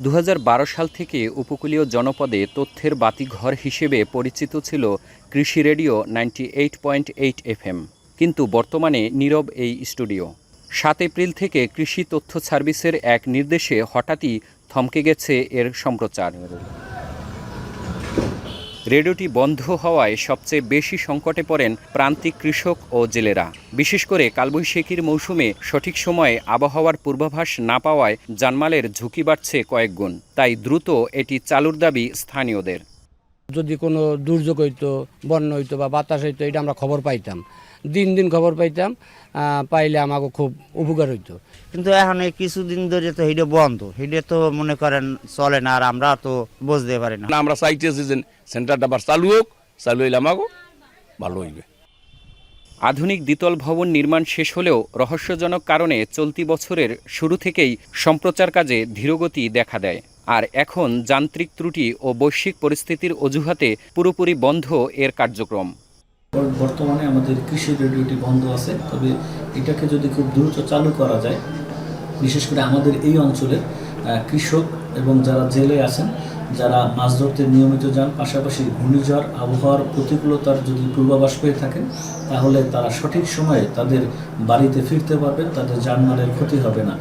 2012 সাল থেকে উপকূলীয় জনপদে তথ্যের বাতিঘর হিসেবে পরিচিত ছিল কৃষি রেডিও 98.8 FM, কিন্তু বর্তমানে নীরব এই স্টুডিও। 7 এপ্রিল থেকে কৃষি তথ্য সার্ভিসের এক নির্দেশে হঠাৎই থমকে গেছে এর সম্প্রচার। রেডিওটি বন্ধ হওয়ায় সবচেয়ে বেশি সংকটে পড়েন প্রান্তিক কৃষক ও জেলেরা। বিশেষ করে কালবৈশাখীর মৌসুমে সঠিক সময়ে আবহাওয়ার পূর্বাভাস না পাওয়ায় জানমালের ঝুঁকি বাড়ছে কয়েক গুণ। তাই দ্রুত এটি চালুর দাবি স্থানীয়দের। যদি কোনো দুর্যোগ হইতো, বন্যা হইতো বা বাতাস হইতো, এটা আমরা খবর পাইতাম, দিন খবর পাইতাম, পাইলে আমাকে খুব উপকার হইতো। কিন্তু এখন এই কিছুদিন ধরে তো এটা বন্ধ, এটা তো মনে করেন চলে না, আর আমরা তো বুঝতে পারি না। আমরা চাইতেছি যে সেন্টারটা আবার চালু হোক, চালু হইলে আমাকে ভালো হইবে। আধুনিক দ্বিতল ভবন নির্মাণ শেষ হলেও রহস্যজনক কারণে চলতি বছরের শুরু থেকেই সম্প্রচার কাজে ধীরগতি দেখা দেয়। আর এখন যান্ত্রিক ত্রুটি ও বৈশ্বিক পরিস্থিতির অজুহাতে পুরোপুরি বন্ধ এর কার্যক্রম। বর্তমানে আমাদের কৃষি রেডিওটি বন্ধ আছে, তবে এটাকে যদি খুব দ্রুত চালু করা যায়, বিশেষ করে আমাদের এই অঞ্চলের কৃষক এবং যারা জেলে আছেন, যারা মাছ ধরতে নিয়মিত যান, পাশাপাশি ঘূর্ণিঝড় আবহাওয়ার প্রতিকূলতার যদি পূর্বাভাস পেয়ে থাকেন, তাহলে তারা সঠিক সময়ে তাদের বাড়িতে ফিরতে পারবেন, তাদের জানমালের ক্ষতি হবে না।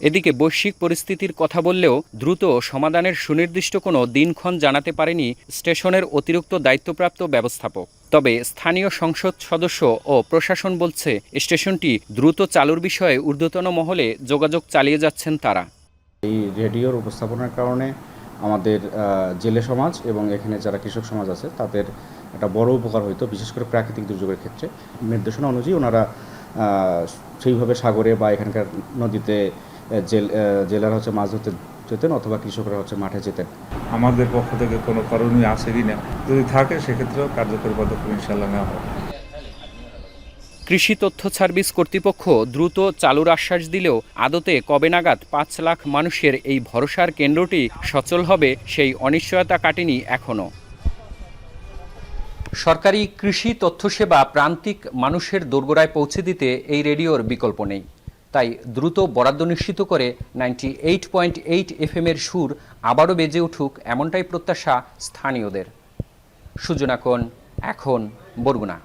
এদিকে বৈশ্বিক পরিস্থিতির কথা বললেও দ্রুত সমাধানের সুনির্দিষ্ট কোনো দিনক্ষণ জানাতে পারেনি স্টেশনের অতিরিক্ত দায়িত্বপ্রাপ্ত ব্যবস্থাপক। তবে স্থানীয় সংসদ সদস্য ও প্রশাসন বলছে স্টেশনটি দ্রুত চালুর বিষয়ে ঊর্ধ্বতন মহলে যোগাযোগ চালিয়ে যাচ্ছেন তারা। এই রেডিওর উপস্থাপনার কারণে আমাদের জেলে সমাজ এবং এখানে যারা কৃষক সমাজ আছে তাদের একটা বড় উপকার হইতো, বিশেষ করে প্রাকৃতিক দুর্যোগের ক্ষেত্রে। নির্দেশনা অনুযায়ী ওনারা সেইভাবে সাগরে বা এখানকার নদীতে জেলেরা হচ্ছে মাছ ধরতে যেতেন, অথবা কৃষকরা হচ্ছে মাঠে যেতেন। আমাদের পক্ষ থেকে কোনো করণীয় আছে কি না, যদি থাকে সেক্ষেত্রেও কার্যকরী পদক্ষেপ ইনশাআল্লাহ নেওয়া হবে। কৃষি তথ্য সার্ভিস কর্তৃপক্ষ দ্রুত চালুর আশ্বাস দিলেও আদতে কবে নাগাদ 5 লাখ মানুষের এই ভরসার কেন্দ্রটি সচল হবে সেই অনিশ্চয়তা কাটেনি এখনও। সরকারি কৃষি তথ্যসেবা প্রান্তিক মানুষের দোরগোড়ায় পৌঁছে দিতে এই রেডিওর বিকল্প নেই। তাই দ্রুত বরাদ্দ নিশ্চিত করে 98.8 FM এর সুর আবারও বেজে উঠুক, এমনটাই প্রত্যাশা স্থানীয়দের। সুজনা কোন, এখন বরগুনা।